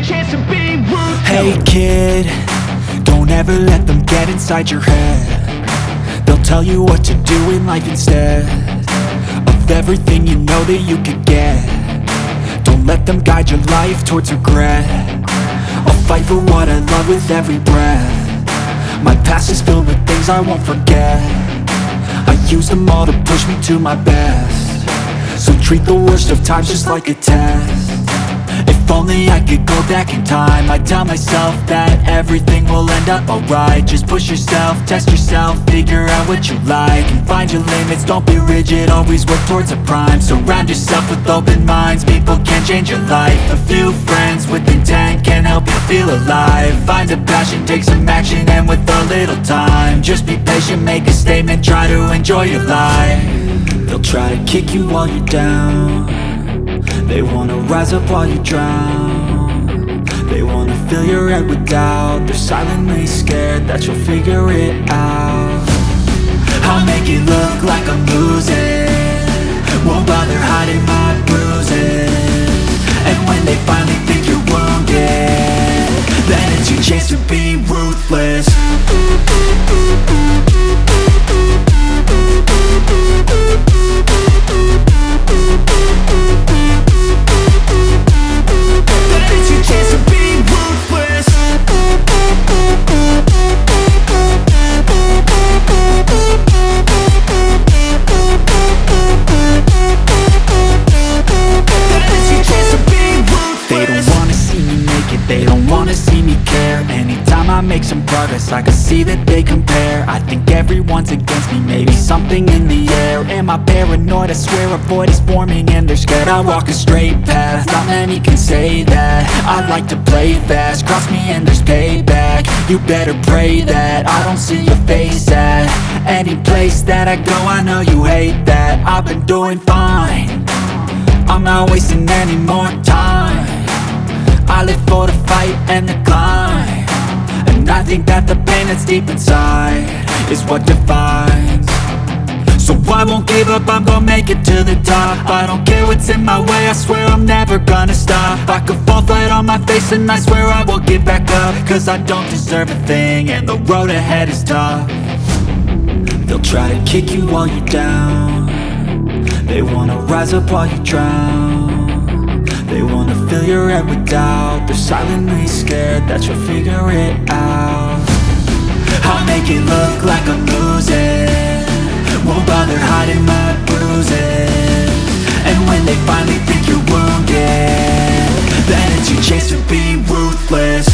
chance to be ruthless. Hey kid, don't ever let them get inside your head. They'll tell you what to do in life instead of everything you know that you could get. Don't let them guide your life towards regret. I'll fight for what I love with every breath. My past is filled with things I won't forget. I use them all to push me to my best. So treat the worst of times just like a test. If only I could go back in time, I'd tell myself that everything will end up alright. Just push yourself, test yourself, figure out what you like, and find your limits, don't be rigid, always work towards a prime. Surround yourself with open minds, people can change your life. A few friends with intent can help you feel alive. Find a passion, take some action, and with a little time, just be patient, make a statement, try to enjoy your life. They'll try to kick you while you're down. They wanna rise up while you drown. They wanna fill your head with doubt. They're silently scared that you'll figure it out. I'll make it look like I'm losing, won't bother hiding my bruises. And when they finally think you're wounded, then it's your chance to be ruthless. They don't wanna see me care. Anytime I make some progress, I can see that they compare. I think everyone's against me, maybe something in the air. Am I paranoid? I swear a void is forming and they're scared. I walk a straight path, not many can say that. I like to play fast, cross me and there's payback. You better pray that I don't see your face at any place that I go. I know you hate that. I've been doing fine, I'm not wasting any more time. I live for the fight and the climb, and I think that the pain that's deep inside is what defines. So I won't give up, I'm gonna make it to the top. I don't care what's in my way, I swear I'm never gonna stop. I could fall flat on my face and I swear I will get back up, cause I don't deserve a thing and the road ahead is tough. They'll try to kick you while you're down. They wanna rise up while you drown. They wanna fill your head with doubt. They're silently scared that you'll figure it out. I'll make it look like I'm losing, won't bother hiding my bruises. And when they finally think you're wounded, then it's your chance to be ruthless.